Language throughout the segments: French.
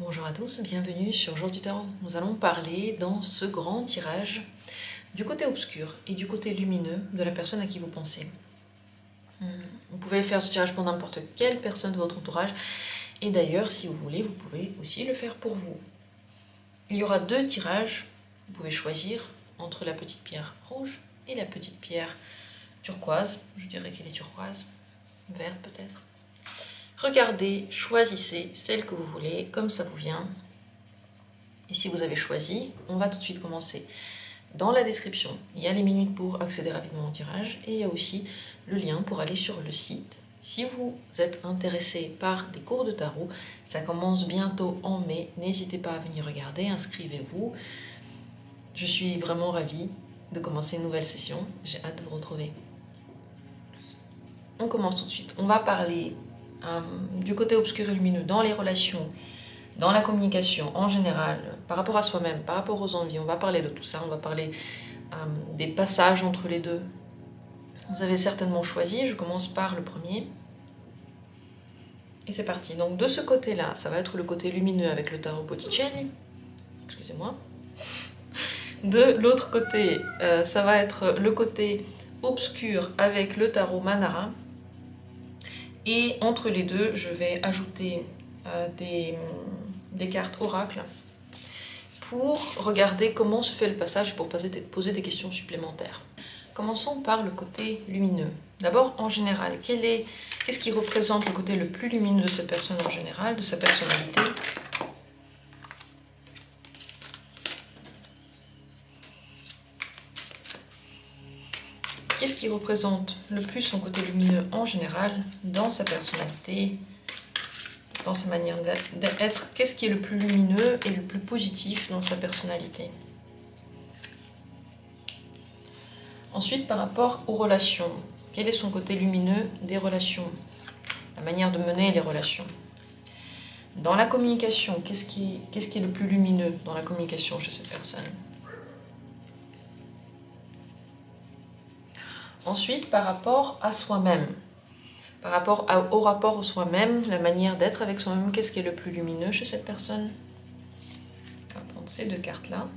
Bonjour à tous, bienvenue sur Jour du Tarot. Nous allons parler dans ce grand tirage du côté obscur et du côté lumineux de la personne à qui vous pensez. Vous pouvez faire ce tirage pour n'importe quelle personne de votre entourage et d'ailleurs, si vous voulez, vous pouvez aussi le faire pour vous. Il y aura deux tirages, vous pouvez choisir entre la petite pierre rouge et la petite pierre turquoise. Je dirais qu'elle est turquoise, verte peut-être. Regardez, choisissez celle que vous voulez, comme ça vous vient. Et si vous avez choisi, on va tout de suite commencer. Dans la description, il y a les minutes pour accéder rapidement au tirage et il y a aussi le lien pour aller sur le site. Si vous êtes intéressé par des cours de tarot, ça commence bientôt en mai. N'hésitez pas à venir regarder, inscrivez-vous. Je suis vraiment ravie de commencer une nouvelle session. J'ai hâte de vous retrouver. On commence tout de suite. On va parler du côté obscur et lumineux dans les relations, dans la communication en général, par rapport à soi-même, par rapport aux envies. On va parler de tout ça, on va parler des passages entre les deux. Vous avez certainement choisi, je commence par le premier. Et c'est parti. Donc de ce côté-là, ça va être le côté lumineux avec le tarot Botticelli. Excusez-moi. De l'autre côté, ça va être le côté obscur avec le tarot Manara. Et entre les deux, je vais ajouter des cartes oracles pour regarder comment se fait le passage, pour poser des questions supplémentaires. Commençons par le côté lumineux. D'abord, en général, qu'est-ce qui représente le côté le plus lumineux de cette personne en général, de sa personnalité? Qu'est-ce qui représente le plus son côté lumineux en général, dans sa personnalité, dans sa manière d'être? Qu'est-ce qui est le plus lumineux et le plus positif dans sa personnalité? Ensuite, par rapport aux relations, quel est son côté lumineux des relations? La manière de mener les relations. Dans la communication, qu'est-ce qui est le plus lumineux dans la communication chez cette personne? Ensuite, par rapport à soi-même, par rapport au rapport au soi-même, la manière d'être avec soi-même, qu'est-ce qui est le plus lumineux chez cette personne? On va prendre ces deux cartes-là.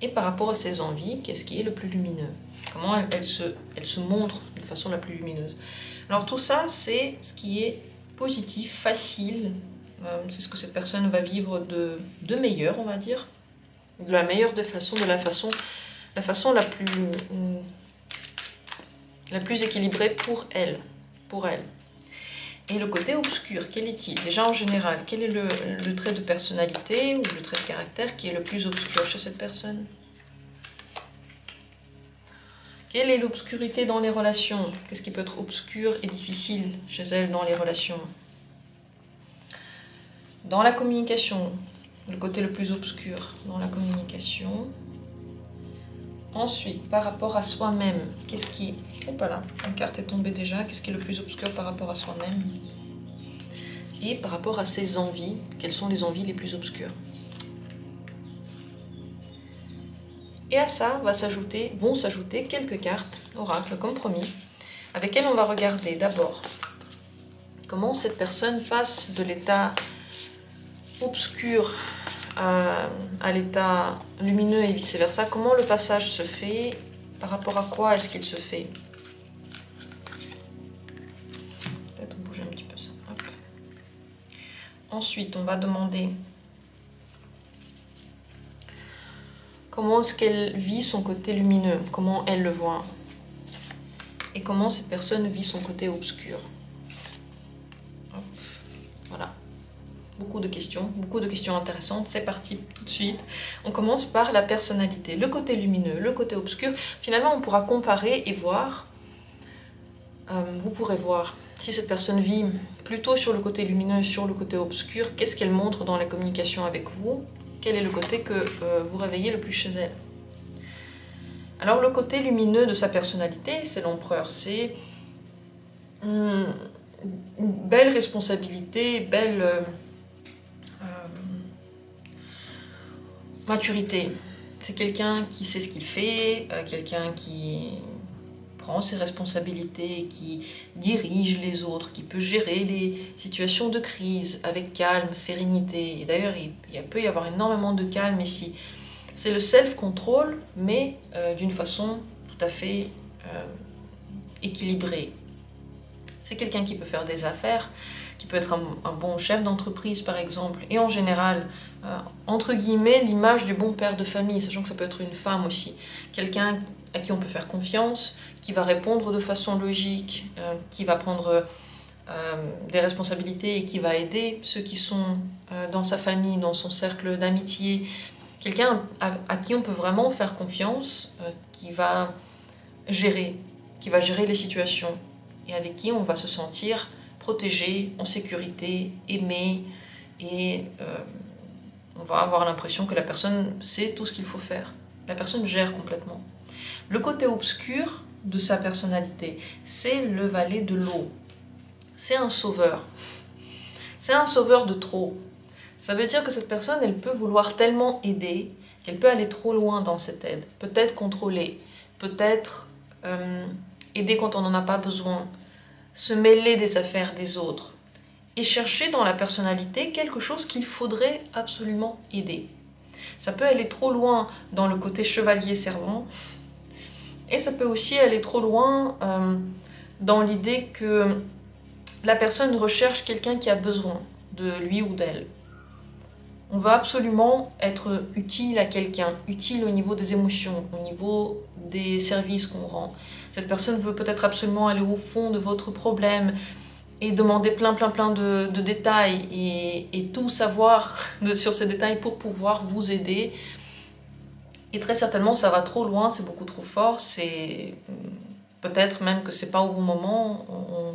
Et par rapport à ses envies, qu'est-ce qui est le plus lumineux? Comment elle se montre de façon la plus lumineuse? Alors tout ça, c'est ce qui est positif, facile. C'est ce que cette personne va vivre de meilleur, on va dire. De la meilleure des façons, la façon la plus équilibrée pour elle. Et le côté obscur, quel est-il? Déjà en général, quel est le trait de personnalité ou le trait de caractère qui est le plus obscur chez cette personne? Quelle est l'obscurité dans les relations? Qu'est-ce qui peut être obscur et difficile chez elle dans les relations? Dans la communication, le côté le plus obscur dans la communication. Ensuite, par rapport à soi-même, qu'est-ce qui... Hop là, une carte est tombée déjà. Qu'est-ce qui est le plus obscur par rapport à soi-même? Et par rapport à ses envies, quelles sont les envies les plus obscures? Et à ça vont s'ajouter quelques cartes oracles, comme promis, avec lesquelles on va regarder d'abord comment cette personne passe de l'état obscur à l'état lumineux et vice-versa. Comment le passage se fait? Par rapport à quoi est-ce qu'il se fait? Peut-être bouger un petit peu ça. Hop. Ensuite, on va demander comment est-ce qu'elle vit son côté lumineux, comment elle le voit, et comment cette personne vit son côté obscur. Hop. Voilà. Beaucoup de questions intéressantes. C'est parti tout de suite. On commence par la personnalité, le côté lumineux, le côté obscur. Finalement, on pourra comparer et voir. Vous pourrez voir si cette personne vit plutôt sur le côté lumineux, sur le côté obscur. Qu'est-ce qu'elle montre dans la communication avec vous? Quel est le côté que vous réveillez le plus chez elle? Alors, le côté lumineux de sa personnalité, c'est l'empereur. C'est une belle responsabilité, belle... maturité. C'est quelqu'un qui sait ce qu'il fait, quelqu'un qui prend ses responsabilités, qui dirige les autres, qui peut gérer les situations de crise avec calme, sérénité. Et d'ailleurs, il peut y avoir énormément de calme ici. C'est le self-control, mais d'une façon tout à fait équilibrée. C'est quelqu'un qui peut faire des affaires, qui peut être un bon chef d'entreprise par exemple, et en général, entre guillemets, l'image du bon père de famille, sachant que ça peut être une femme aussi. Quelqu'un à qui on peut faire confiance, qui va répondre de façon logique, qui va prendre des responsabilités et qui va aider ceux qui sont dans sa famille, dans son cercle d'amitié. Quelqu'un à qui on peut vraiment faire confiance, qui va gérer les situations et avec qui on va se sentir protégé, en sécurité, aimé et on va avoir l'impression que la personne sait tout ce qu'il faut faire. La personne gère complètement. Le côté obscur de sa personnalité, c'est le valet de l'eau. C'est un sauveur. C'est un sauveur de trop. Ça veut dire que cette personne, elle peut vouloir tellement aider qu'elle peut aller trop loin dans cette aide. Peut-être contrôler, peut-être aider quand on n'en a pas besoin, se mêler des affaires des autres et chercher dans la personnalité quelque chose qu'il faudrait absolument aider. Ça peut aller trop loin dans le côté chevalier-servant et ça peut aussi aller trop loin dans l'idée que la personne recherche quelqu'un qui a besoin de lui ou d'elle. On veut absolument être utile à quelqu'un, utile au niveau des émotions, au niveau des services qu'on rend. Cette personne veut peut-être absolument aller au fond de votre problème et demander plein de détails et tout savoir sur ces détails pour pouvoir vous aider. Et très certainement, ça va trop loin, c'est beaucoup trop fort, c'est peut-être même que c'est pas au bon moment,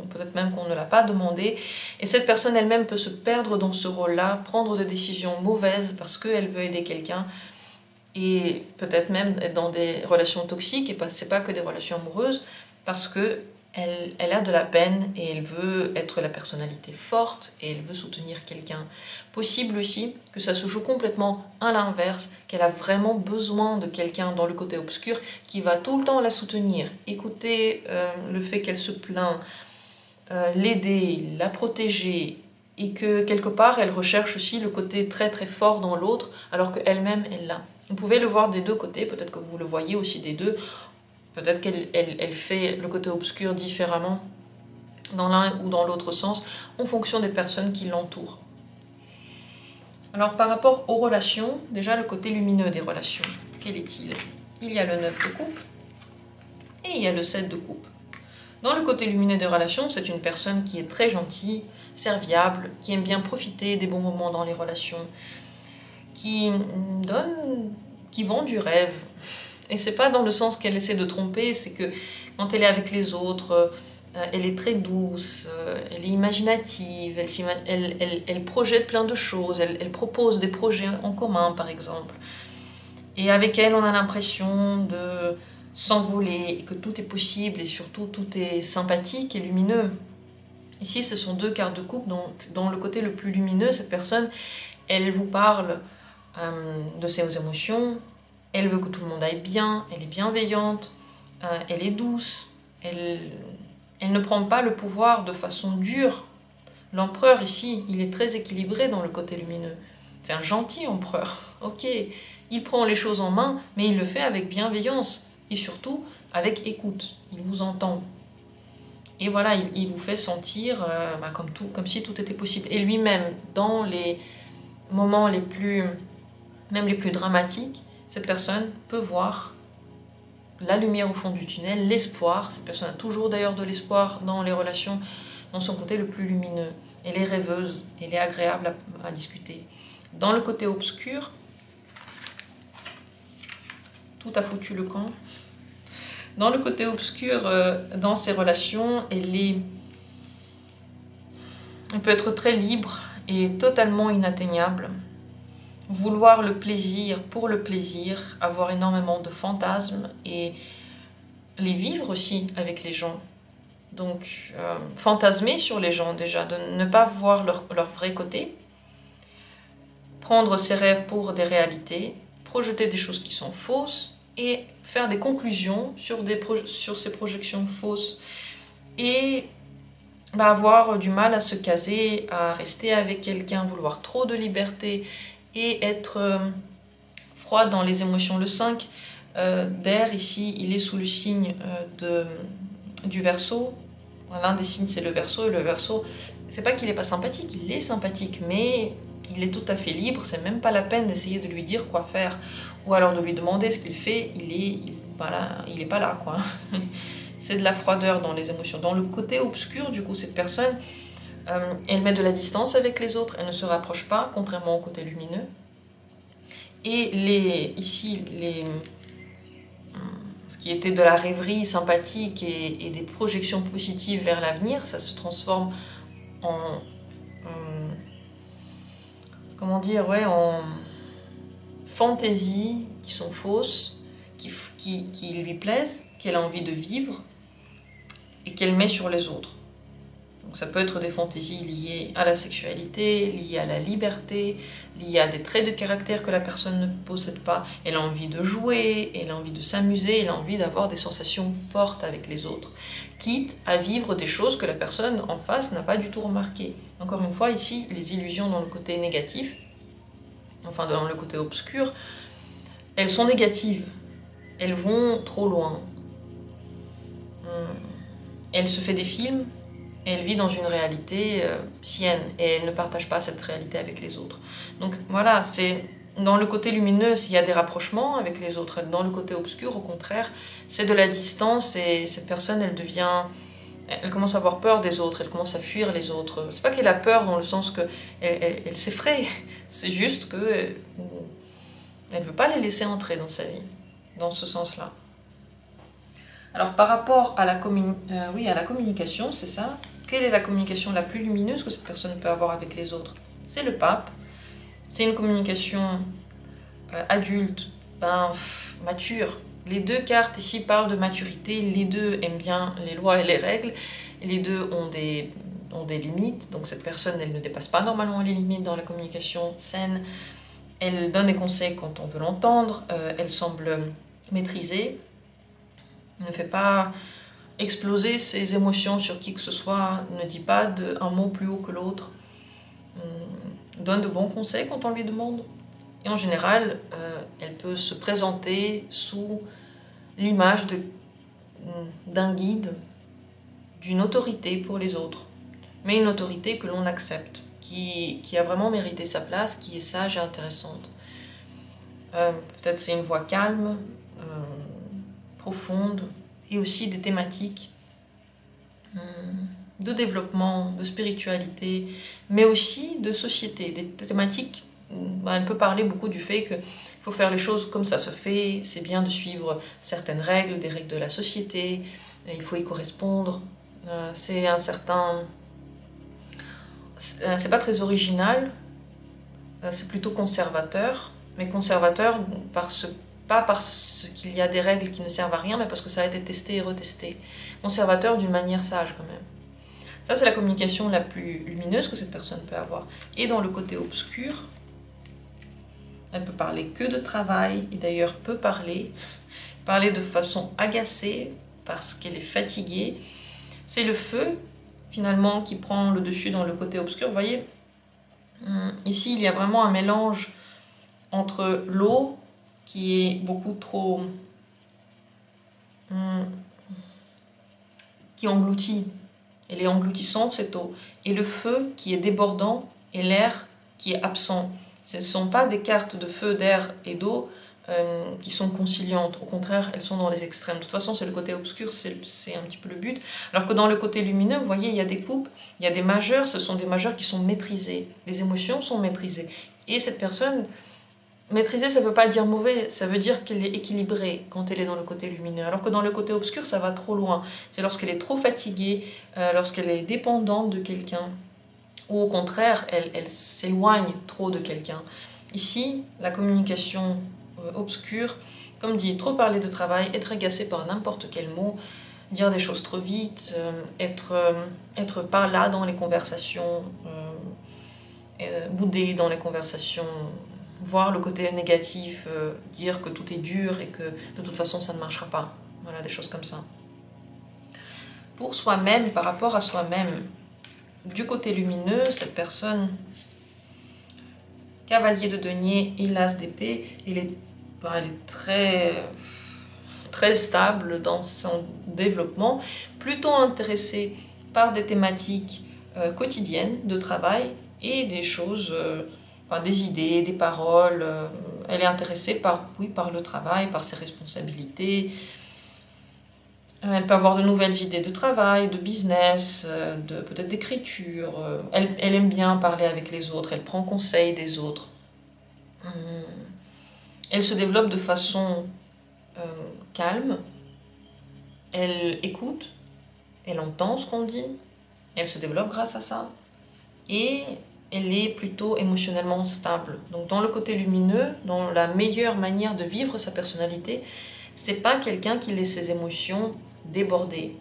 peut-être même qu'on ne l'a pas demandé. Et cette personne elle-même peut se perdre dans ce rôle-là, prendre des décisions mauvaises parce qu'elle veut aider quelqu'un. Et peut-être même être dans des relations toxiques, et c'est pas que des relations amoureuses, parce que elle a de la peine et elle veut être la personnalité forte et elle veut soutenir quelqu'un. Possible aussi que ça se joue complètement à l'inverse, qu'elle a vraiment besoin de quelqu'un dans le côté obscur qui va tout le temps la soutenir, écouter le fait qu'elle se plaint, l'aider, la protéger, et que quelque part elle recherche aussi le côté très fort dans l'autre alors qu'elle-même elle l'a. Vous pouvez le voir des deux côtés, peut-être que vous le voyez aussi des deux. Peut-être qu'elle fait le côté obscur différemment dans l'un ou dans l'autre sens en fonction des personnes qui l'entourent. Alors par rapport aux relations, déjà le côté lumineux des relations, quel est-il? Il y a le 9 de coupe et il y a le 7 de coupe. Dans le côté lumineux des relations, c'est une personne qui est très gentille, serviable, qui aime bien profiter des bons moments dans les relations, qui vend du rêve. Et c'est pas dans le sens qu'elle essaie de tromper, c'est que quand elle est avec les autres, elle est très douce, elle est imaginative, elle projette plein de choses, elle propose des projets en commun par exemple. Et avec elle, on a l'impression de s'envoler et que tout est possible et surtout tout est sympathique et lumineux. Ici, ce sont deux cartes de coupe, donc dans le côté le plus lumineux, cette personne, elle vous parle de ses émotions. Elle veut que tout le monde aille bien, elle est bienveillante, elle est douce, elle ne prend pas le pouvoir de façon dure. L'empereur ici, il est très équilibré dans le côté lumineux. C'est un gentil empereur, ok. Il prend les choses en main, mais il le fait avec bienveillance et surtout avec écoute. Il vous entend. Et voilà, il vous fait sentir comme si tout était possible. Et lui-même, dans les moments les plus dramatiques, cette personne peut voir la lumière au fond du tunnel, l'espoir. Cette personne a toujours d'ailleurs de l'espoir dans les relations, dans son côté le plus lumineux. Elle est rêveuse, elle est agréable à discuter. Dans le côté obscur, tout a foutu le camp. Dans le côté obscur, dans ses relations, elle peut être très libre et totalement inatteignable. Vouloir le plaisir pour le plaisir, avoir énormément de fantasmes et les vivre aussi avec les gens. Donc, fantasmer sur les gens déjà, de ne pas voir leur vrai côté, prendre ses rêves pour des réalités, projeter des choses qui sont fausses et faire des conclusions sur ces projections fausses et avoir du mal à se caser, à rester avec quelqu'un, vouloir trop de liberté et être froid dans les émotions. Le 5 d'air ici, il est sous le signe du Verseau. L'un des signes c'est le Verseau, et le Verseau, c'est pas qu'il est pas sympathique, il est sympathique, mais il est tout à fait libre, c'est même pas la peine d'essayer de lui dire quoi faire, ou alors de lui demander ce qu'il fait, il est pas là, quoi. C'est de la froideur dans les émotions. Dans le côté obscur, du coup, cette personne, elle met de la distance avec les autres, elle ne se rapproche pas, contrairement au côté lumineux. Et ce qui était de la rêverie sympathique et des projections positives vers l'avenir, ça se transforme en comment dire, ouais, en fantaisies qui sont fausses, qui lui plaisent, qu'elle a envie de vivre et qu'elle met sur les autres. Donc ça peut être des fantaisies liées à la sexualité, liées à la liberté, liées à des traits de caractère que la personne ne possède pas. Elle a envie de jouer, elle a envie de s'amuser, elle a envie d'avoir des sensations fortes avec les autres, quitte à vivre des choses que la personne en face n'a pas du tout remarquées. Encore une fois, ici, les illusions dans le côté négatif, enfin dans le côté obscur, elles sont négatives, elles vont trop loin. Elle se fait des films, elle vit dans une réalité sienne et elle ne partage pas cette réalité avec les autres. Donc voilà, c'est dans le côté lumineux, s'il y a des rapprochements avec les autres. Dans le côté obscur, au contraire, c'est de la distance et cette personne, elle commence à avoir peur des autres, elle commence à fuir les autres. C'est pas qu'elle a peur dans le sens que elle s'effraie, c'est juste que elle ne veut pas les laisser entrer dans sa vie, dans ce sens-là. Alors par rapport à la communication, c'est ça. Quelle est la communication la plus lumineuse que cette personne peut avoir avec les autres? C'est le pape. C'est une communication adulte, mature. Les deux cartes ici parlent de maturité. Les deux aiment bien les lois et les règles. Les deux ont des limites. Donc cette personne, elle ne dépasse pas normalement les limites dans la communication saine. Elle donne des conseils quand on veut l'entendre. Elle semble maîtrisée. Ne fait pas exploser ses émotions sur qui que ce soit, ne dit pas un mot plus haut que l'autre, donne de bons conseils quand on lui demande. Et en général, elle peut se présenter sous l'image d'un guide, d'une autorité pour les autres, mais une autorité que l'on accepte, qui a vraiment mérité sa place, qui est sage et intéressante. Peut-être c'est une voix calme, profonde, et aussi des thématiques de développement, de spiritualité, mais aussi de société. Des thématiques, elle peut parler beaucoup du fait qu'il faut faire les choses comme ça se fait, c'est bien de suivre certaines règles, des règles de la société, il faut y correspondre. C'est pas très original, c'est plutôt conservateur, mais conservateur pas parce qu'il y a des règles qui ne servent à rien, mais parce que ça a été testé et retesté. Conservateur d'une manière sage quand même. Ça, c'est la communication la plus lumineuse que cette personne peut avoir. Et dans le côté obscur, elle peut parler que de travail, et d'ailleurs peut parler de façon agacée, parce qu'elle est fatiguée. C'est le feu, finalement, qui prend le dessus dans le côté obscur. Vous voyez, ici, il y a vraiment un mélange entre l'eau, qui est beaucoup trop... qui engloutit. Elle est engloutissante, cette eau. Et le feu qui est débordant et l'air qui est absent. Ce ne sont pas des cartes de feu, d'air et d'eau qui sont conciliantes. Au contraire, elles sont dans les extrêmes. De toute façon, c'est le côté obscur, c'est un petit peu le but. Alors que dans le côté lumineux, vous voyez, il y a des coupes, il y a des majeurs, ce sont des majeurs qui sont maîtrisés. Les émotions sont maîtrisées. Et cette personne... Maîtriser, ça ne veut pas dire mauvais, ça veut dire qu'elle est équilibrée quand elle est dans le côté lumineux. Alors que dans le côté obscur, ça va trop loin. C'est lorsqu'elle est trop fatiguée, lorsqu'elle est dépendante de quelqu'un, ou au contraire, elle s'éloigne trop de quelqu'un. Ici, la communication obscure, comme dit, trop parler de travail, être agacé par n'importe quel mot, dire des choses trop vite, être pas là dans les conversations, bouder dans les conversations, voir le côté négatif, dire que tout est dur et que de toute façon ça ne marchera pas. Voilà, des choses comme ça. Pour soi-même, par rapport à soi-même, du côté lumineux, cette personne, cavalier de denier et l'as d'épée, elle est très stable dans son développement, plutôt intéressée par des thématiques quotidiennes de travail et des choses, des idées, des paroles. Elle est intéressée par le travail, par ses responsabilités. Elle peut avoir de nouvelles idées de travail, de business, peut-être d'écriture. Elle aime bien parler avec les autres, elle prend conseil des autres. Elle se développe de façon calme, elle écoute, elle entend ce qu'on dit, elle se développe grâce à ça. Et elle est plutôt émotionnellement stable. Donc dans le côté lumineux, dans la meilleure manière de vivre sa personnalité, c'est pas quelqu'un qui laisse ses émotions déborder.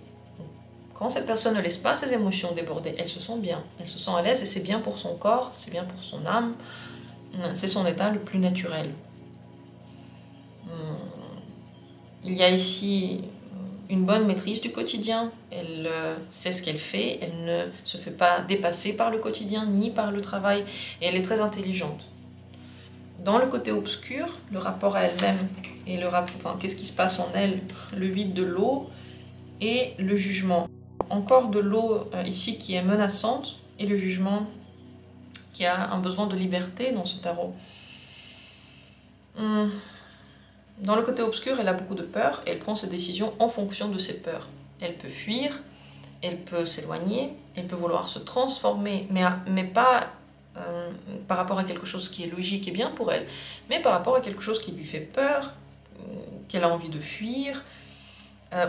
Quand cette personne ne laisse pas ses émotions déborder, elle se sent bien, elle se sent à l'aise et c'est bien pour son corps, c'est bien pour son âme, c'est son état le plus naturel. Il y a ici une bonne maîtrise du quotidien, elle sait ce qu'elle fait, elle ne se fait pas dépasser par le quotidien ni par le travail et elle est très intelligente. Dans le côté obscur, le rapport à elle-même et qu'est-ce qui se passe en elle, le vide de l'eau et le jugement. Encore de l'eau ici qui est menaçante et le jugement qui a un besoin de liberté dans ce tarot. Dans le côté obscur, elle a beaucoup de peur et elle prend ses décisions en fonction de ses peurs. Elle peut fuir, elle peut s'éloigner, elle peut vouloir se transformer, mais pas par rapport à quelque chose qui est logique et bien pour elle, mais par rapport à quelque chose qui lui fait peur, qu'elle a envie de fuir,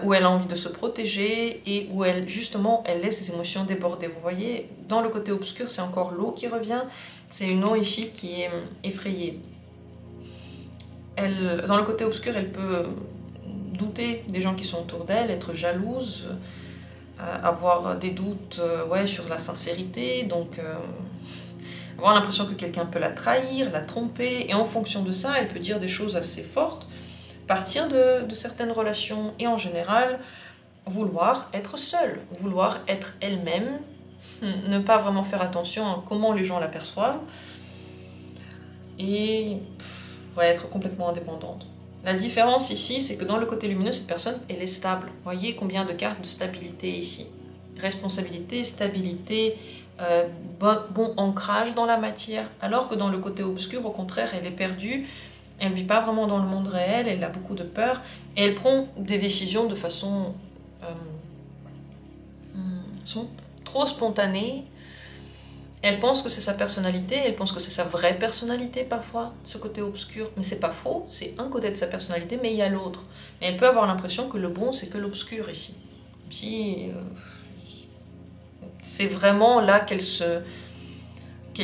où elle a envie de se protéger et où elle laisse ses émotions déborder. Vous voyez, dans le côté obscur, c'est encore l'eau qui revient, c'est une eau ici qui est effrayée. Dans le côté obscur, elle peut douter des gens qui sont autour d'elle, être jalouse, avoir des doutes sur la sincérité, donc avoir l'impression que quelqu'un peut la trahir, la tromper, et en fonction de ça, elle peut dire des choses assez fortes, partir de certaines relations, et en général, vouloir être seule, vouloir être elle-même, ne pas vraiment faire attention à comment les gens la perçoivent, et être complètement indépendante. La différence ici, c'est que dans le côté lumineux, cette personne, elle est stable. Vous voyez combien de cartes de stabilité ici. Responsabilité, stabilité, bon ancrage dans la matière, alors que dans le côté obscur, au contraire, elle est perdue, elle ne vit pas vraiment dans le monde réel, elle a beaucoup de peur, et elle prend des décisions de façon trop spontanée. Elle pense que c'est sa personnalité, elle pense que c'est sa vraie personnalité parfois, ce côté obscur. Mais c'est pas faux, c'est un côté de sa personnalité, mais il y a l'autre. Et elle peut avoir l'impression que le bon, c'est que l'obscur ici. Si c'est vraiment là qu'elle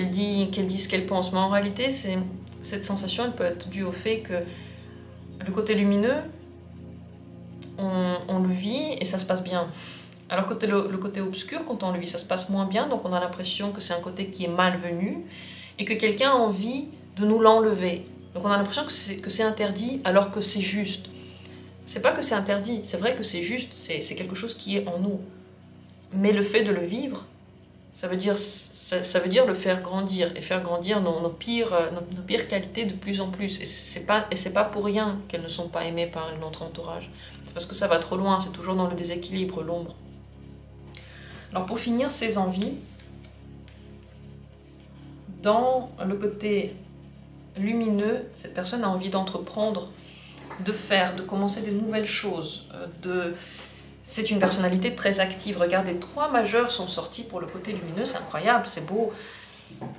dit ce qu'elle pense. Mais en réalité, cette sensation, elle peut être due au fait que le côté lumineux, on le vit et ça se passe bien. Alors que le côté obscur, quand on le vit, ça se passe moins bien, donc on a l'impression que c'est un côté qui est malvenu et que quelqu'un a envie de nous l'enlever. Donc on a l'impression que c'est interdit alors que c'est juste. C'est pas que c'est interdit, c'est vrai que c'est juste, c'est quelque chose qui est en nous. Mais le fait de le vivre, ça veut dire le faire grandir, et faire grandir nos pires qualités de plus en plus. Et c'est pas pour rien qu'elles ne sont pas aimées par notre entourage. C'est parce que ça va trop loin, c'est toujours dans le déséquilibre, l'ombre. Alors pour finir, ces envies, dans le côté lumineux, cette personne a envie d'entreprendre, de commencer des nouvelles choses. C'est une personnalité très active. Regardez, 3 majeurs sont sortis pour le côté lumineux, c'est incroyable, c'est beau.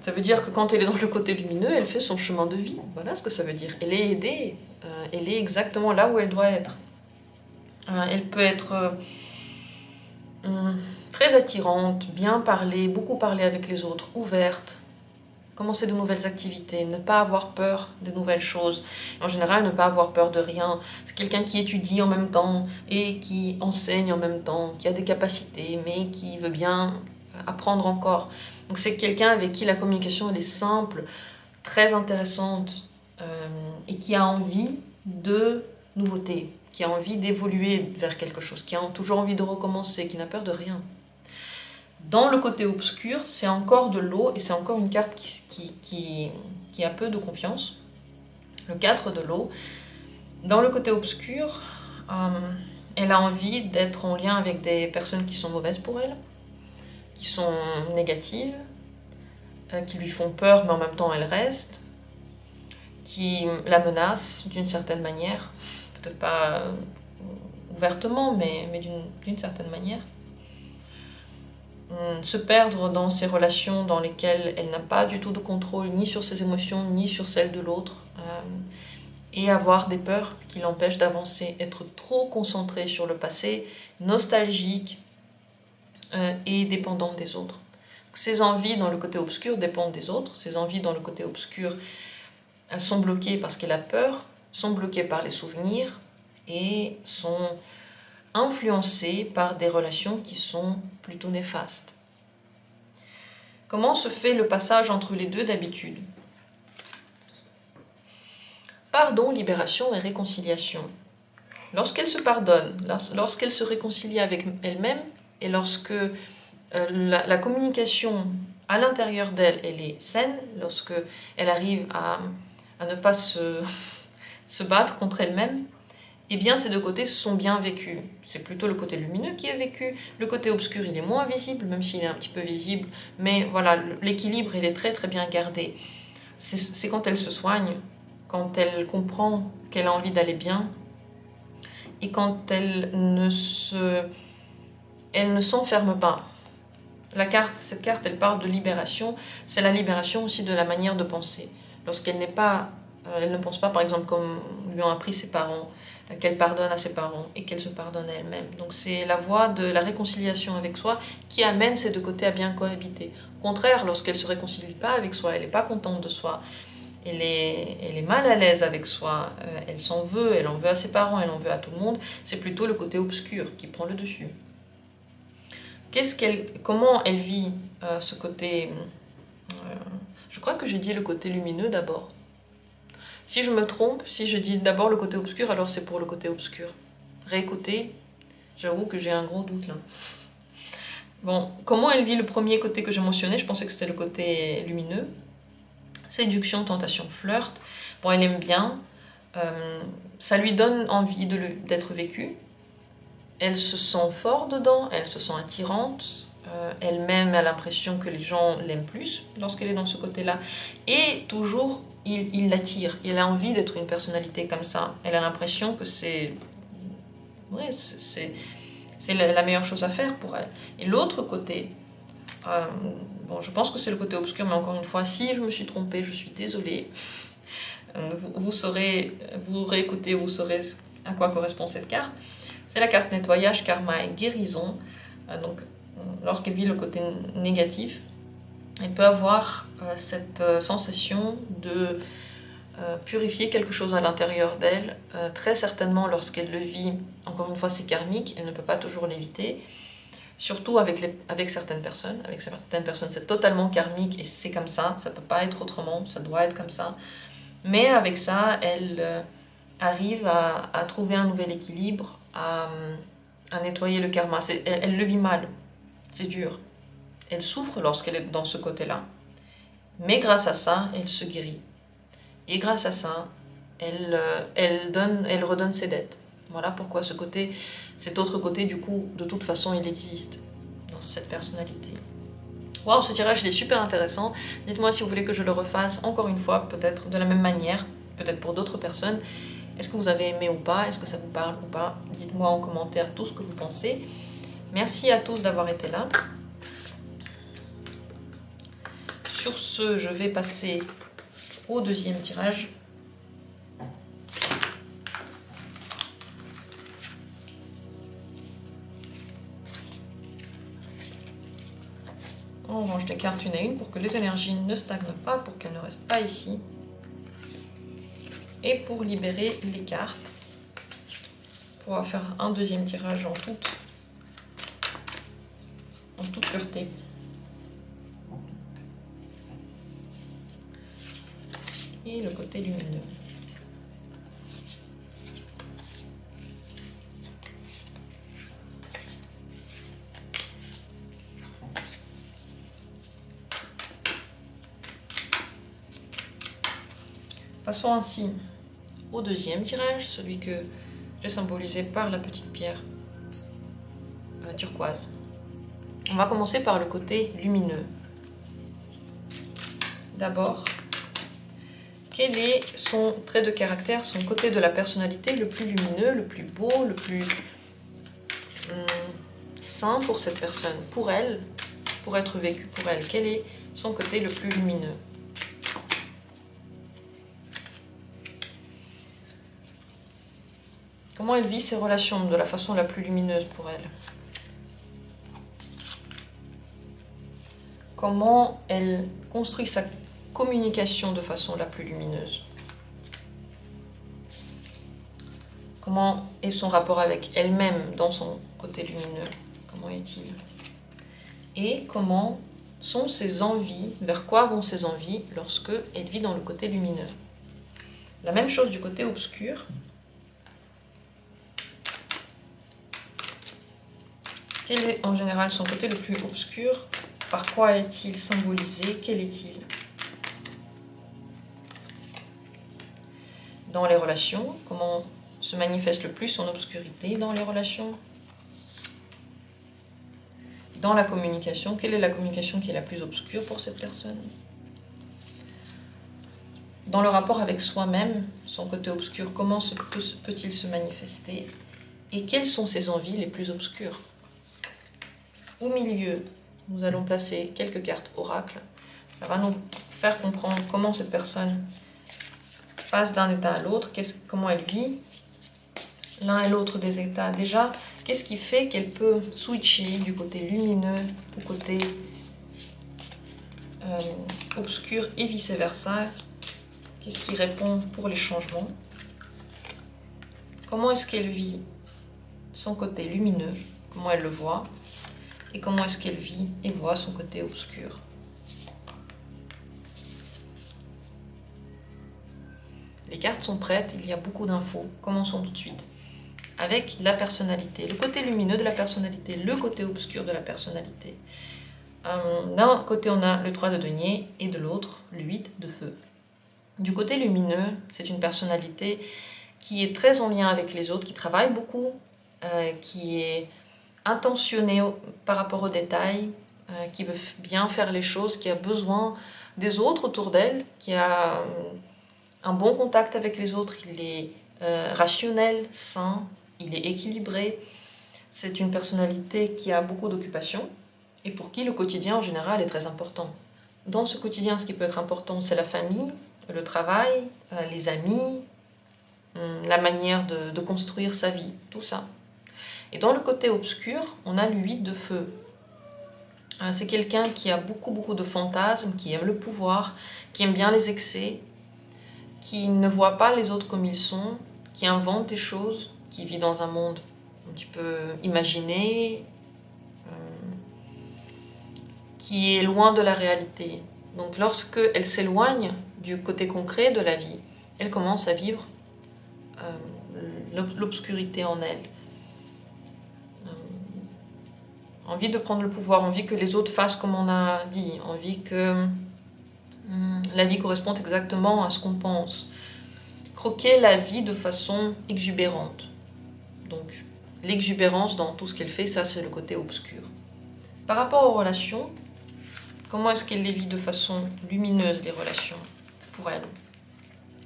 Ça veut dire que quand elle est dans le côté lumineux, elle fait son chemin de vie. Voilà ce que ça veut dire. Elle est aidée, elle est exactement là où elle doit être. Elle peut être très attirante, bien parler, beaucoup parler avec les autres, ouverte, commencer de nouvelles activités, ne pas avoir peur de nouvelles choses. En général, ne pas avoir peur de rien. C'est quelqu'un qui étudie en même temps et qui enseigne en même temps, qui a des capacités, mais qui veut bien apprendre encore. Donc c'est quelqu'un avec qui la communication elle est simple, très intéressante et qui a envie de nouveauté, qui a envie d'évoluer vers quelque chose, qui a toujours envie de recommencer, qui n'a peur de rien. Dans le côté obscur, c'est encore de l'eau et c'est encore une carte qui a peu de confiance. Le 4 de l'eau. Dans le côté obscur, elle a envie d'être en lien avec des personnes qui sont mauvaises pour elle, qui sont négatives, qui lui font peur mais en même temps elle reste, qui la menacent d'une certaine manière, peut-être pas ouvertement mais d'une certaine manière. Se perdre dans ces relations dans lesquelles elle n'a pas du tout de contrôle ni sur ses émotions ni sur celles de l'autre, et avoir des peurs qui l'empêchent d'avancer, être trop concentrée sur le passé, nostalgique et dépendante des autres. Ses envies dans le côté obscur dépendent des autres, ses envies dans le côté obscur sont bloquées parce qu'elle a peur, sont bloquées par les souvenirs et sont influencées par des relations qui sont plutôt néfastes. Comment se fait le passage entre les deux d'habitude? Pardon, libération et réconciliation. Lorsqu'elle se pardonne, lorsqu'elle se réconcilie avec elle-même et lorsque la communication à l'intérieur d'elle elle est saine, lorsque elle arrive à ne pas se battre contre elle-même, eh bien ces deux côtés sont bien vécus. C'est plutôt le côté lumineux qui est vécu. Le côté obscur, il est moins visible, même s'il est un petit peu visible. Mais voilà, l'équilibre, il est très très bien gardé. C'est quand elle se soigne, quand elle comprend qu'elle a envie d'aller bien, et quand elle ne s'enferme pas. Cette carte, elle parle de libération. C'est la libération aussi de la manière de penser. Lorsqu'elle elle ne pense pas, par exemple, comme lui ont appris ses parents, qu'elle pardonne à ses parents et qu'elle se pardonne à elle-même. Donc c'est la voie de la réconciliation avec soi qui amène ces deux côtés à bien cohabiter. Au contraire, lorsqu'elle ne se réconcilie pas avec soi, elle n'est pas contente de soi, elle est mal à l'aise avec soi, elle s'en veut, elle en veut à ses parents, elle en veut à tout le monde, c'est plutôt le côté obscur qui prend le dessus. Comment elle vit ce côté... je crois que j'ai dit le côté lumineux d'abord. Si je me trompe, si je dis d'abord le côté obscur, alors c'est pour le côté obscur. Réécoutez, j'avoue que j'ai un gros doute là. Bon, comment elle vit le premier côté que j'ai mentionné? Je pensais que c'était le côté lumineux. Séduction, tentation, flirt. Bon, elle aime bien. Ça lui donne envie d'être vécue. Elle se sent fort dedans, elle se sent attirante. Elle-même a l'impression que les gens l'aiment plus lorsqu'elle est dans ce côté-là. Et toujours... il l'attire, elle a envie d'être une personnalité comme ça, elle a l'impression que c'est la meilleure chose à faire pour elle. Et l'autre côté, bon, je pense que c'est le côté obscur, mais encore une fois, si je me suis trompée, je suis désolée. Vous réécoutez, vous saurez à quoi correspond cette carte. C'est la carte nettoyage, karma et guérison. Donc, lorsqu'elle vit le côté négatif, elle peut avoir cette sensation de purifier quelque chose à l'intérieur d'elle. Très certainement, lorsqu'elle le vit, encore une fois, c'est karmique, elle ne peut pas toujours l'éviter. Surtout avec certaines personnes. Avec certaines personnes, c'est totalement karmique et c'est comme ça ne peut pas être autrement, ça doit être comme ça. Mais avec ça, elle arrive à trouver un nouvel équilibre, à nettoyer le karma. Elle le vit mal, c'est dur. Elle souffre lorsqu'elle est dans ce côté-là. Mais grâce à ça, elle se guérit. Et grâce à ça, elle redonne ses dettes. Voilà pourquoi cet autre côté, du coup, de toute façon, il existe dans cette personnalité. Waouh, ce tirage, il est super intéressant. Dites-moi si vous voulez que je le refasse encore une fois, peut-être de la même manière, peut-être pour d'autres personnes. Est-ce que vous avez aimé ou pas? Est-ce que ça vous parle ou pas? Dites-moi en commentaire tout ce que vous pensez. Merci à tous d'avoir été là. Sur ce, je vais passer au deuxième tirage. On range les cartes une à une pour que les énergies ne stagnent pas, pour qu'elles ne restent pas ici. Et pour libérer les cartes, on va faire un deuxième tirage en toute pureté. et le côté lumineux. Passons ainsi au deuxième tirage, celui que j'ai symbolisé par la petite pierre turquoise. On va commencer par le côté lumineux. D'abord, quel est son trait de caractère, son côté de la personnalité le plus lumineux, le plus beau, le plus sain pour cette personne, pour elle, pour être vécu pour elle. Quel est son côté le plus lumineux? Comment elle vit ses relations de la façon la plus lumineuse pour elle? Comment elle construit sa communication de façon la plus lumineuse? Comment est son rapport avec elle-même dans son côté lumineux? Comment est-il? Et comment sont ses envies, vers quoi vont ses envies lorsque elle vit dans le côté lumineux? La même chose du côté obscur. Quel est en général son côté le plus obscur? Par quoi est-il symbolisé? Quel est-il? Dans les relations, comment se manifeste le plus son obscurité dans les relations? Dans la communication, quelle est la communication qui est la plus obscure pour cette personne? Dans le rapport avec soi-même, son côté obscur, comment peut-il se manifester? Et quelles sont ses envies les plus obscures? Au milieu, nous allons placer quelques cartes oracle. Ça va nous faire comprendre comment cette personne passe d'un état à l'autre, comment elle vit l'un et l'autre des états. Déjà, qu'est-ce qui fait qu'elle peut switcher du côté lumineux au côté obscur et vice-versa? Qu'est-ce qui répond pour les changements? Comment est-ce qu'elle vit son côté lumineux? Comment elle le voit? Et comment est-ce qu'elle vit et voit son côté obscur? Les cartes sont prêtes, il y a beaucoup d'infos. Commençons tout de suite avec la personnalité. Le côté lumineux de la personnalité, le côté obscur de la personnalité. D'un côté, on a le 3 de denier et de l'autre, le 8 de feu. Du côté lumineux, c'est une personnalité qui est très en lien avec les autres, qui travaille beaucoup, qui est intentionnée par rapport aux détails, qui veut bien faire les choses, qui a besoin des autres autour d'elle, qui a un bon contact avec les autres, il est rationnel, sain, il est équilibré. C'est une personnalité qui a beaucoup d'occupations et pour qui le quotidien en général est très important. Dans ce quotidien, ce qui peut être important, c'est la famille, le travail, les amis, la manière de construire sa vie, tout ça. Et dans le côté obscur, on a le 8 de feu. C'est quelqu'un qui a beaucoup de fantasmes, qui aime le pouvoir, qui aime bien les excès, qui ne voit pas les autres comme ils sont, qui invente des choses, qui vit dans un monde un petit peu imaginé, qui est loin de la réalité. Donc lorsque elle s'éloigne du côté concret de la vie, elle commence à vivre l'obscurité en elle. Envie de prendre le pouvoir, envie que les autres fassent comme on a dit, envie que la vie corresponde exactement à ce qu'on pense. Croquer la vie de façon exubérante. Donc l'exubérance dans tout ce qu'elle fait, ça c'est le côté obscur. Par rapport aux relations, comment est-ce qu'elle les vit de façon lumineuse, les relations, pour elle?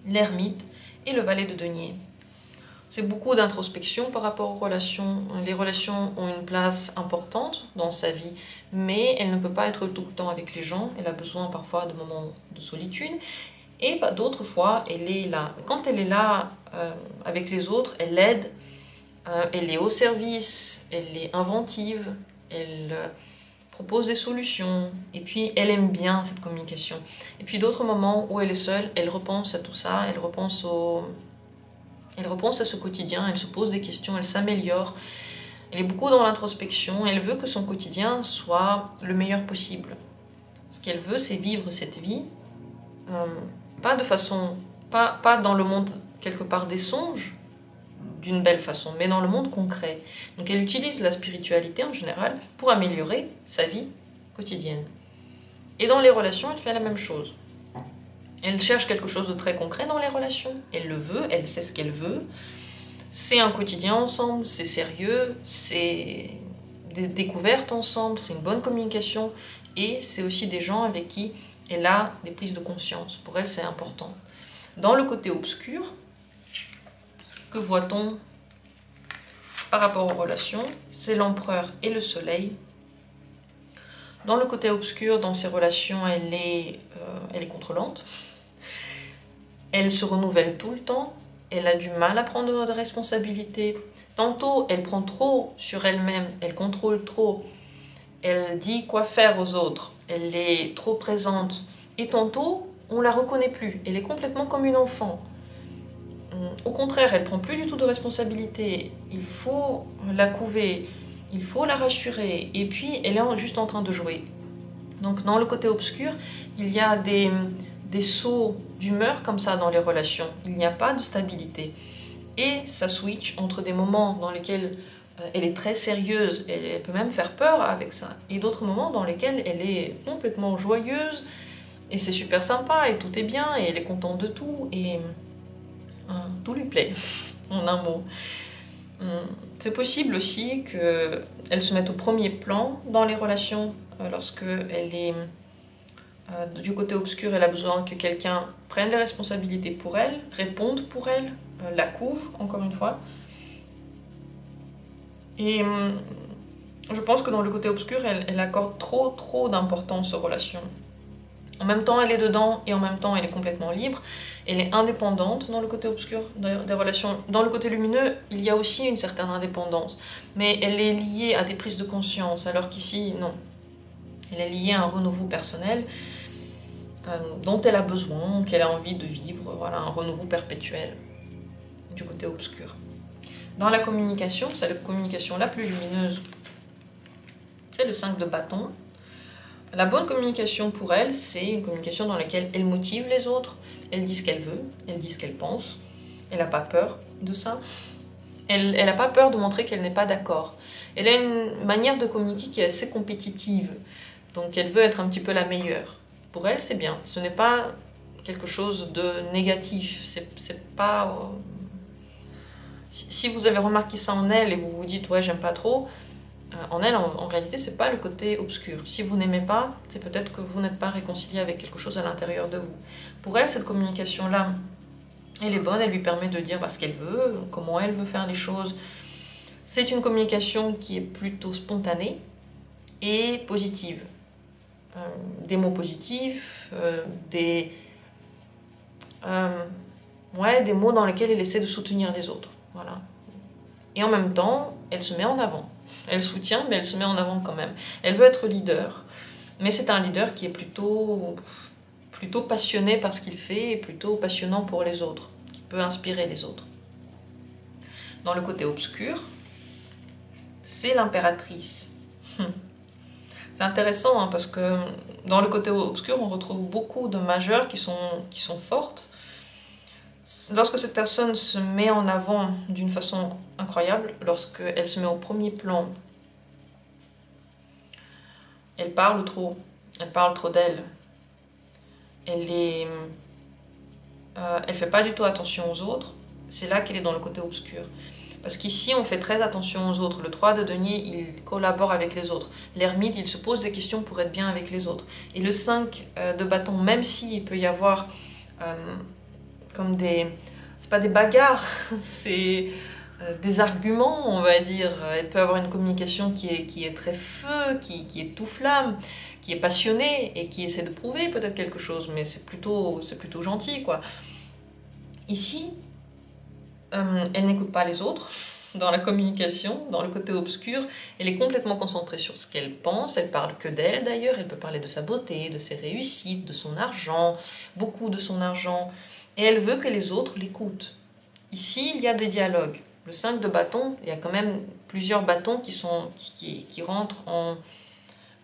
L'ermite et le valet de denier. C'est beaucoup d'introspection par rapport aux relations. Les relations ont une place importante dans sa vie, mais elle ne peut pas être tout le temps avec les gens. Elle a besoin parfois de moments de solitude. Et d'autres fois, elle est là. Quand elle est là avec les autres, elle aide, elle est au service, elle est inventive, elle propose des solutions. Et puis, elle aime bien cette communication. Et puis, d'autres moments où elle est seule, elle repense à tout ça, elle repense à ce quotidien, elle se pose des questions, elle s'améliore. Elle est beaucoup dans l'introspection, elle veut que son quotidien soit le meilleur possible. Ce qu'elle veut, c'est vivre cette vie pas de façon, pas dans le monde quelque part des songes, d'une belle façon, mais dans le monde concret. Donc elle utilise la spiritualité en général pour améliorer sa vie quotidienne. Et dans les relations, elle fait la même chose. Elle cherche quelque chose de très concret dans les relations. Elle le veut, elle sait ce qu'elle veut. C'est un quotidien ensemble, c'est sérieux, c'est des découvertes ensemble, c'est une bonne communication. Et c'est aussi des gens avec qui elle a des prises de conscience. Pour elle, c'est important. Dans le côté obscur, que voit-on par rapport aux relations? C'est l'empereur et le soleil. Dans le côté obscur, dans ses relations, elle est contrôlante. Elle se renouvelle tout le temps. Elle a du mal à prendre de responsabilités. Tantôt, elle prend trop sur elle-même, elle contrôle trop. Elle dit quoi faire aux autres. Elle est trop présente. Et tantôt, on la reconnaît plus. Elle est complètement comme une enfant. Au contraire, elle prend plus du tout de responsabilité. Il faut la couver, il faut la rassurer. Et puis, elle est juste en train de jouer. Donc, dans le côté obscur, il y a des sauts d'humeur comme ça dans les relations. Il n'y a pas de stabilité. Et ça switch entre des moments dans lesquels elle est très sérieuse, elle peut même faire peur avec ça, et d'autres moments dans lesquels elle est complètement joyeuse, et c'est super sympa, et tout est bien, et elle est contente de tout, et tout lui plaît, en un mot. C'est possible aussi qu'elle se mette au premier plan dans les relations, lorsque elle est du côté obscur, elle a besoin que quelqu'un prenne les responsabilités pour elle, réponde pour elle, la couvre, encore une fois. Et je pense que dans le côté obscur, elle accorde trop d'importance aux relations. En même temps, elle est dedans et en même temps, elle est complètement libre. Elle est indépendante dans le côté obscur des relations. Dans le côté lumineux, il y a aussi une certaine indépendance. Mais elle est liée à des prises de conscience, alors qu'ici, non. Elle est liée à un renouveau personnel dont elle a besoin, qu'elle a envie de vivre. Voilà, un renouveau perpétuel du côté obscur. Dans la communication, c'est la communication la plus lumineuse. C'est le 5 de bâton. La bonne communication pour elle, c'est une communication dans laquelle elle motive les autres, elle dit ce qu'elle veut, elle dit ce qu'elle pense, elle n'a pas peur de ça. Elle n'a pas peur de montrer qu'elle n'est pas d'accord. Elle a une manière de communiquer qui est assez compétitive, donc elle veut être un petit peu la meilleure. Pour elle, c'est bien. Ce n'est pas quelque chose de négatif. C'est pas... Si vous avez remarqué ça en elle et vous vous dites « ouais, j'aime pas trop », en elle, en réalité, c'est pas le côté obscur. Si vous n'aimez pas, c'est peut-être que vous n'êtes pas réconcilié avec quelque chose à l'intérieur de vous. Pour elle, cette communication-là, elle est bonne, elle lui permet de dire ce qu'elle veut, comment elle veut faire les choses. C'est une communication qui est plutôt spontanée et positive. Des mots positifs, des mots dans lesquels elle essaie de soutenir les autres. Voilà. Et en même temps, elle se met en avant. Elle soutient, mais elle se met en avant quand même. Elle veut être leader, mais c'est un leader qui est plutôt passionné par ce qu'il fait et plutôt passionnant pour les autres, qui peut inspirer les autres. Dans le côté obscur, c'est l'impératrice. C'est intéressant parce que dans le côté obscur, on retrouve beaucoup de majeures qui sont fortes. Lorsque cette personne se met en avant d'une façon incroyable, lorsqu'elle se met au premier plan, elle parle trop d'elle. Elle fait pas du tout attention aux autres, c'est là qu'elle est dans le côté obscur. Parce qu'ici, on fait très attention aux autres. Le 3 de denier, il collabore avec les autres. L'ermite, il se pose des questions pour être bien avec les autres. Et le 5 de bâton, même s'il peut y avoir comme c'est pas des bagarres, c'est des arguments, on va dire. Elle peut avoir une communication qui est très feu, qui est tout flamme, qui est passionnée et qui essaie de prouver peut-être quelque chose, mais c'est plutôt gentil, quoi. Ici, elle n'écoute pas les autres dans la communication, dans le côté obscur. Elle est complètement concentrée sur ce qu'elle pense. Elle parle que d'elle, d'ailleurs. Elle peut parler de sa beauté, de ses réussites, de son argent, beaucoup de son argent. Et elle veut que les autres l'écoutent. Ici, il y a des dialogues. Le 5 de bâton, il y a quand même plusieurs bâtons qui rentrent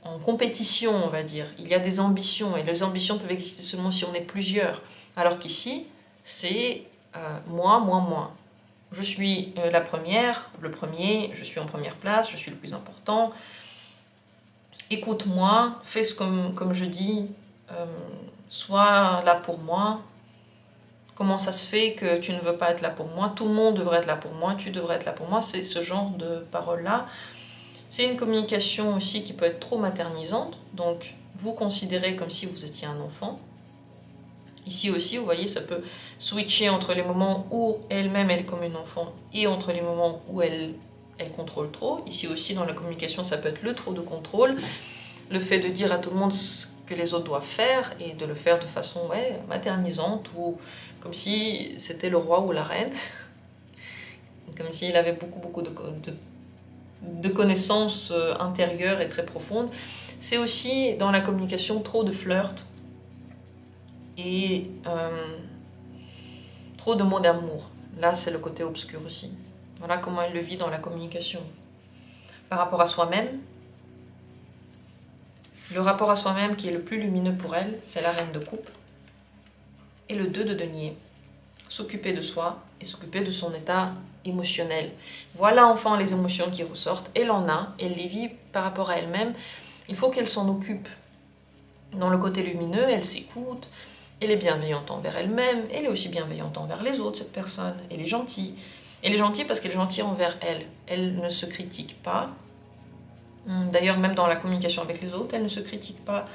en compétition, on va dire. Il y a des ambitions, et les ambitions peuvent exister seulement si on est plusieurs. Alors qu'ici, c'est moi, moi, moi. Je suis la première, le premier, je suis en première place, je suis le plus important. Écoute-moi, fais ce comme je dis, sois là pour moi. Comment ça se fait que tu ne veux pas être là pour moi? Tout le monde devrait être là pour moi, tu devrais être là pour moi. C'est ce genre de paroles-là. C'est une communication aussi qui peut être trop maternisante. Donc, vous considérez comme si vous étiez un enfant. Ici aussi, vous voyez, ça peut switcher entre les moments où elle-même elle est comme une enfant et entre les moments où elle contrôle trop. Ici aussi, dans la communication, ça peut être le trop de contrôle. Le fait de dire à tout le monde ce que les autres doivent faire et de le faire de façon maternisante ou comme si c'était le roi ou la reine. Comme s'il avait beaucoup de connaissances intérieures et très profondes. C'est aussi dans la communication trop de flirt et trop de mots d'amour. Là, c'est le côté obscur aussi. Voilà comment elle le vit dans la communication. Par rapport à soi-même, le rapport à soi-même qui est le plus lumineux pour elle, c'est la reine de coupe. Et le 2 de denier. S'occuper de soi et s'occuper de son état émotionnel. Voilà enfin les émotions qui ressortent. Elle en a, elle les vit par rapport à elle-même. Il faut qu'elle s'en occupe. Dans le côté lumineux, elle s'écoute, elle est bienveillante envers elle-même, elle est aussi bienveillante envers les autres, cette personne. Elle est gentille. Elle est gentille parce qu'elle est gentille envers elle. Elle ne se critique pas. D'ailleurs, même dans la communication avec les autres, elle ne se critique pas.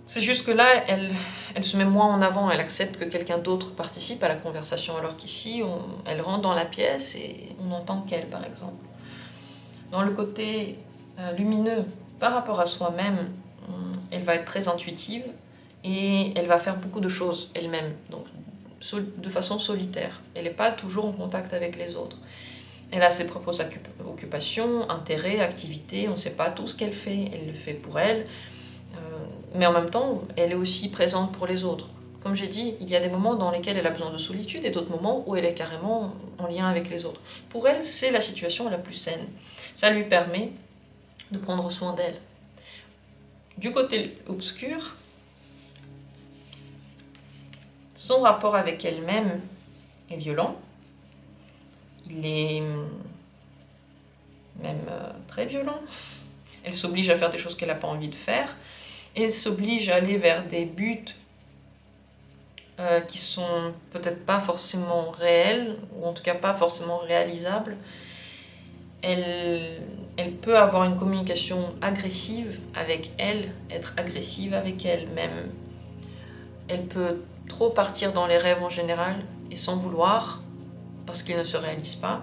C'est juste que là, elle se met moins en avant, elle accepte que quelqu'un d'autre participe à la conversation, alors qu'ici, elle rentre dans la pièce et on n'entend qu'elle, par exemple. Dans le côté lumineux, par rapport à soi-même, elle va être très intuitive et elle va faire beaucoup de choses elle-même, donc de façon solitaire. Elle n'est pas toujours en contact avec les autres. Elle a ses propres occupations, intérêts, activités, on ne sait pas tout ce qu'elle fait, elle le fait pour elle. Mais en même temps, elle est aussi présente pour les autres. Comme j'ai dit, il y a des moments dans lesquels elle a besoin de solitude et d'autres moments où elle est carrément en lien avec les autres. Pour elle, c'est la situation la plus saine. Ça lui permet de prendre soin d'elle. Du côté obscur, son rapport avec elle-même est violent. Il est même très violent. Elle s'oblige à faire des choses qu'elle n'a pas envie de faire. Elle s'oblige à aller vers des buts qui sont peut-être pas forcément réels, ou en tout cas pas forcément réalisables. Elle peut avoir une communication agressive avec elle, être agressive avec elle-même. Elle peut trop partir dans les rêves en général et sans vouloir, parce qu'ils ne se réalisent pas.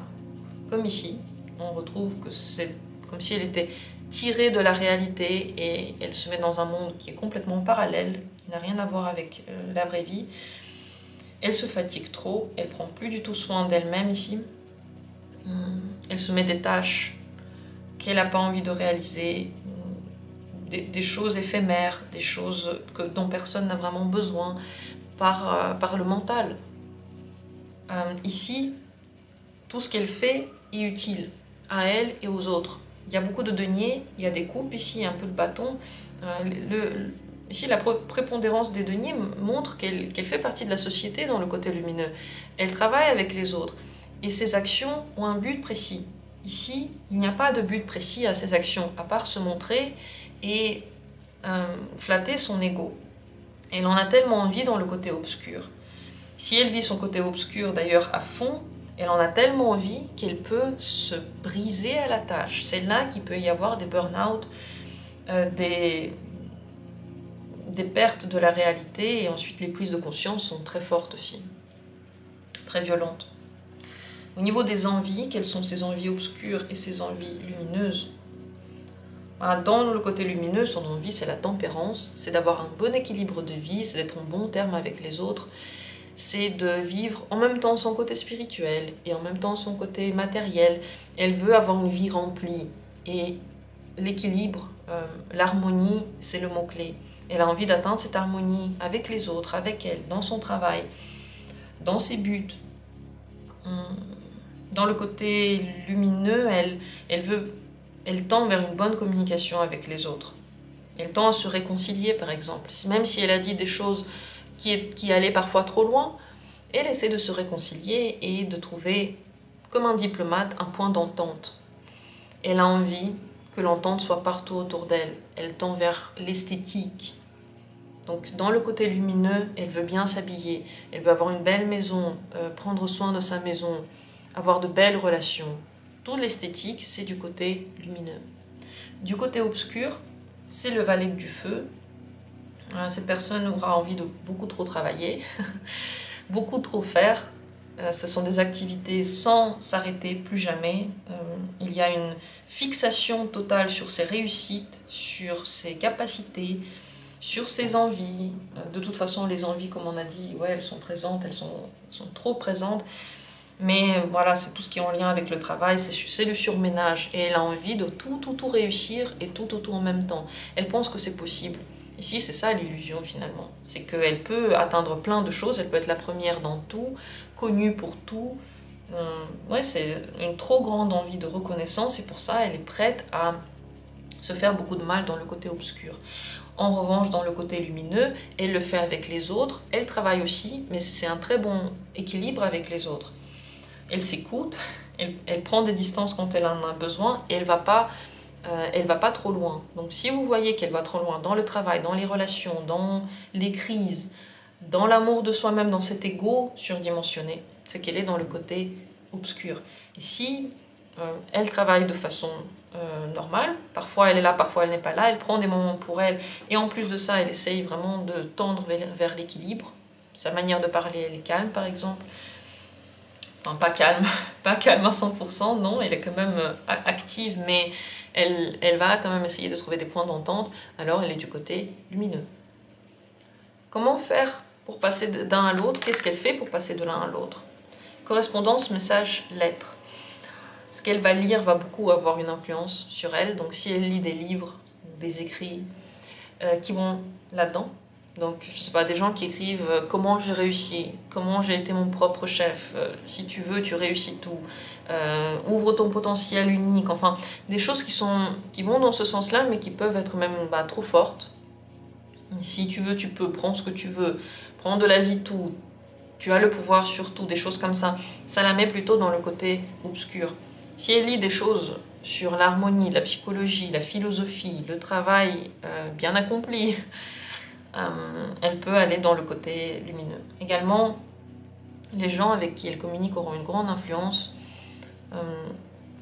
Comme ici, on retrouve que c'est comme si elle était tirée de la réalité et elle se met dans un monde qui est complètement parallèle, qui n'a rien à voir avec la vraie vie. Elle se fatigue trop, elle prend plus du tout soin d'elle-même ici. Elle se met des tâches qu'elle n'a pas envie de réaliser, des choses éphémères, des choses dont personne n'a vraiment besoin, par le mental. Ici, tout ce qu'elle fait est utile à elle et aux autres. Il y a beaucoup de deniers, il y a des coupes ici, un peu de bâton. Ici, la prépondérance des deniers montre qu'elle fait partie de la société dans le côté lumineux. Elle travaille avec les autres et ses actions ont un but précis. Ici, il n'y a pas de but précis à ses actions, à part se montrer et flatter son ego. Elle en a tellement envie dans le côté obscur. Si elle vit son côté obscur d'ailleurs à fond, elle en a tellement envie qu'elle peut se briser à la tâche. C'est là qu'il peut y avoir des burn-out, des pertes de la réalité, et ensuite les prises de conscience sont très fortes aussi, très violentes. Au niveau des envies, quelles sont ses envies obscures et ses envies lumineuses? Dans le côté lumineux, son envie, c'est la tempérance, c'est d'avoir un bon équilibre de vie, c'est d'être en bon terme avec les autres, c'est de vivre en même temps son côté spirituel et en même temps son côté matériel. Elle veut avoir une vie remplie et l'équilibre, l'harmonie, c'est le mot-clé. Elle a envie d'atteindre cette harmonie avec les autres, avec elle, dans son travail, dans ses buts. Dans le côté lumineux, elle veut elle tend vers une bonne communication avec les autres. Elle tend à se réconcilier, par exemple. Même si elle a dit des choses qui allaient parfois trop loin, elle essaie de se réconcilier et de trouver, comme un diplomate, un point d'entente. Elle a envie que l'entente soit partout autour d'elle. Elle tend vers l'esthétique. Donc dans le côté lumineux, elle veut bien s'habiller, elle veut avoir une belle maison, prendre soin de sa maison, avoir de belles relations. Tout l'esthétique, c'est du côté lumineux. Du côté obscur, c'est le valet du feu. Cette personne aura envie de beaucoup trop travailler, beaucoup trop faire. Ce sont des activités sans s'arrêter, plus jamais. Il y a une fixation totale sur ses réussites, sur ses capacités, sur ses envies. De toute façon, les envies, comme on a dit, ouais, elles sont présentes, elles sont trop présentes. Mais voilà, c'est tout ce qui est en lien avec le travail, c'est le surménage. Et elle a envie de tout réussir et tout en même temps. Elle pense que c'est possible. Ici, c'est ça l'illusion finalement. C'est qu'elle peut atteindre plein de choses, elle peut être la première dans tout, connue pour tout. Ouais, c'est une trop grande envie de reconnaissance et pour ça, elle est prête à se faire beaucoup de mal dans le côté obscur. En revanche, dans le côté lumineux, elle le fait avec les autres, elle travaille aussi, mais c'est un très bon équilibre avec les autres. Elle s'écoute, elle prend des distances quand elle en a besoin et elle va pas trop loin. Donc si vous voyez qu'elle va trop loin dans le travail, dans les relations, dans les crises, dans l'amour de soi-même, dans cet ego surdimensionné, c'est qu'elle est dans le côté obscur. Et si elle travaille de façon normale, parfois elle est là, parfois elle n'est pas là, elle prend des moments pour elle, et en plus de ça, elle essaye vraiment de tendre vers l'équilibre. Sa manière de parler, elle est calme, par exemple. Enfin, pas calme à 100%, non, elle est quand même active, mais elle va quand même essayer de trouver des points d'entente, alors elle est du côté lumineux. Comment faire pour passer d'un à l'autre? Qu'est-ce qu'elle fait pour passer de l'un à l'autre? Correspondance, message, lettre. Ce qu'elle va lire va beaucoup avoir une influence sur elle, donc si elle lit des livres, des écrits qui vont là-dedans, donc, je sais pas, des gens qui écrivent comment j'ai réussi, comment j'ai été mon propre chef, si tu veux, tu réussis tout, ouvre ton potentiel unique, enfin, des choses qui vont dans ce sens-là, mais qui peuvent être même trop fortes. Si tu veux, tu peux, prends ce que tu veux, prends de la vie tout, tu as le pouvoir sur tout, des choses comme ça. Ça la met plutôt dans le côté obscur. Si elle lit des choses sur l'harmonie, la psychologie, la philosophie, le travail bien accompli, elle peut aller dans le côté lumineux. Également, les gens avec qui elle communique auront une grande influence.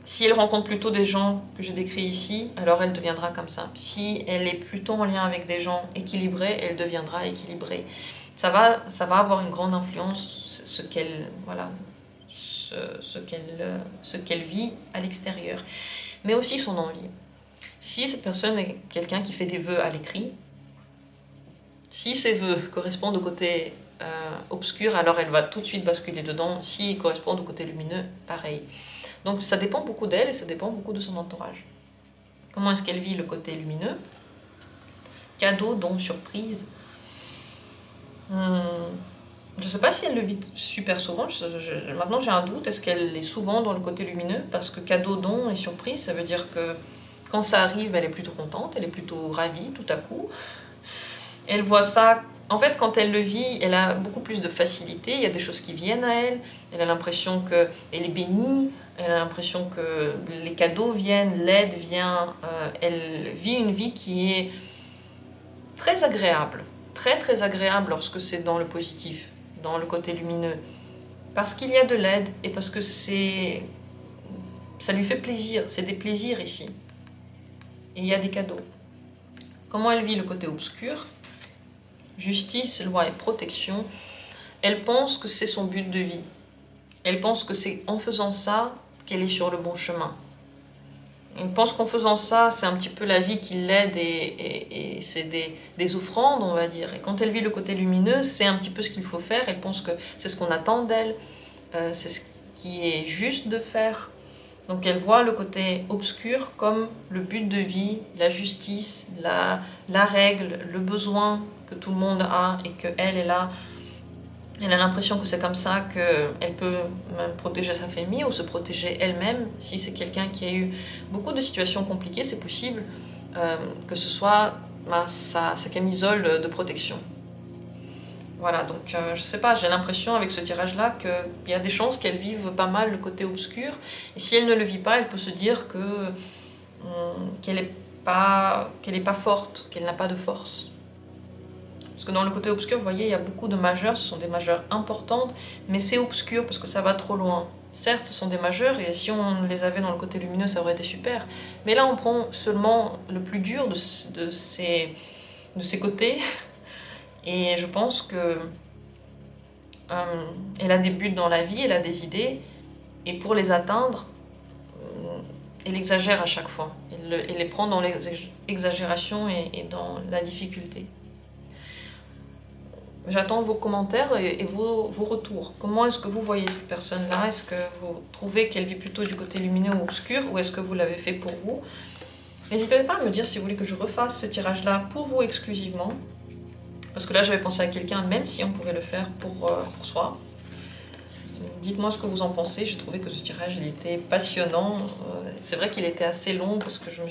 Si elle rencontre plutôt des gens que j'ai décrits ici, alors elle deviendra comme ça. Si elle est plutôt en lien avec des gens équilibrés, elle deviendra équilibrée. Ça va avoir une grande influence ce qu'elle vit à l'extérieur, mais aussi son envie. Si cette personne est quelqu'un qui fait des vœux à l'écrit, si ces vœux correspondent au côté obscur, alors elle va tout de suite basculer dedans. S'ils correspondent au côté lumineux, pareil. Donc ça dépend beaucoup d'elle et ça dépend beaucoup de son entourage. Comment est-ce qu'elle vit le côté lumineux? Cadeau, don, surprise. Je ne sais pas si elle le vit super souvent. Maintenant j'ai un doute. Est-ce qu'elle est souvent dans le côté lumineux? Parce que cadeau, don et surprise, ça veut dire que quand ça arrive, elle est plutôt contente, elle est plutôt ravie tout à coup. Elle voit ça, en fait, quand elle le vit, elle a beaucoup plus de facilité, il y a des choses qui viennent à elle, elle a l'impression qu'elle est bénie, elle a l'impression que les cadeaux viennent, l'aide vient, elle vit une vie qui est très agréable, très agréable lorsque c'est dans le positif, dans le côté lumineux, parce qu'il y a de l'aide et parce que ça lui fait plaisir, c'est des plaisirs ici, et il y a des cadeaux. Comment elle vit le côté obscur? Justice, loi et protection, elle pense que c'est son but de vie. Elle pense que c'est en faisant ça qu'elle est sur le bon chemin. Elle pense qu'en faisant ça, c'est un petit peu la vie qui l'aide et c'est des offrandes, on va dire. Et quand elle vit le côté lumineux, c'est un petit peu ce qu'il faut faire. Elle pense que c'est ce qu'on attend d'elle, c'est ce qui est juste de faire. Donc elle voit le côté obscur comme le but de vie, la justice, la règle, le besoin que tout le monde a et qu'elle est là Elle a l'impression que c'est comme ça qu'elle peut même protéger sa famille ou se protéger elle-même. Si c'est quelqu'un qui a eu beaucoup de situations compliquées, c'est possible que ce soit sa camisole de protection. Voilà, donc je sais pas, j'ai l'impression avec ce tirage-là qu'il y a des chances qu'elle vive pas mal le côté obscur. Et si elle ne le vit pas, elle peut se dire qu'elle n'est pas forte, qu'elle n'a pas de force. Parce que dans le côté obscur, vous voyez, il y a beaucoup de majeures, ce sont des majeures importantes, mais c'est obscur parce que ça va trop loin. Certes, ce sont des majeures, et si on les avait dans le côté lumineux, ça aurait été super. Mais là, on prend seulement le plus dur de ces côtés. Et je pense que elle a des buts dans la vie, elle a des idées, et pour les atteindre, elle exagère à chaque fois. Elle les prend dans l'exagération et dans la difficulté. J'attends vos commentaires et vos retours. Comment est-ce que vous voyez cette personne-là? Est-ce que vous trouvez qu'elle vit plutôt du côté lumineux ou obscur, ou est-ce que vous l'avez fait pour vous? N'hésitez pas à me dire si vous voulez que je refasse ce tirage-là pour vous exclusivement. Parce que là, j'avais pensé à quelqu'un, même si on pouvait le faire pour soi. Dites-moi ce que vous en pensez. J'ai trouvé que ce tirage, il était passionnant. C'est vrai qu'il était assez long parce que je me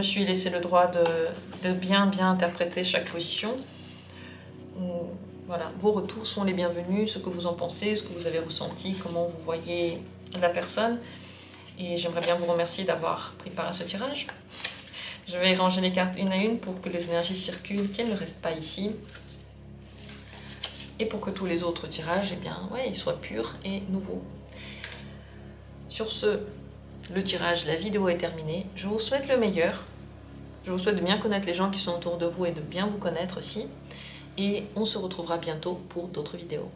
suis laissé le droit de bien interpréter chaque position. Voilà, vos retours sont les bienvenus, ce que vous en pensez, ce que vous avez ressenti, comment vous voyez la personne. Et j'aimerais bien vous remercier d'avoir pris part à ce tirage. Je vais ranger les cartes une à une pour que les énergies circulent, qu'elles ne restent pas ici. Et pour que tous les autres tirages, eh bien, ouais, ils soient purs et nouveaux. Sur ce, le tirage, la vidéo est terminée. Je vous souhaite le meilleur. Je vous souhaite de bien connaître les gens qui sont autour de vous et de bien vous connaître aussi. Et on se retrouvera bientôt pour d'autres vidéos.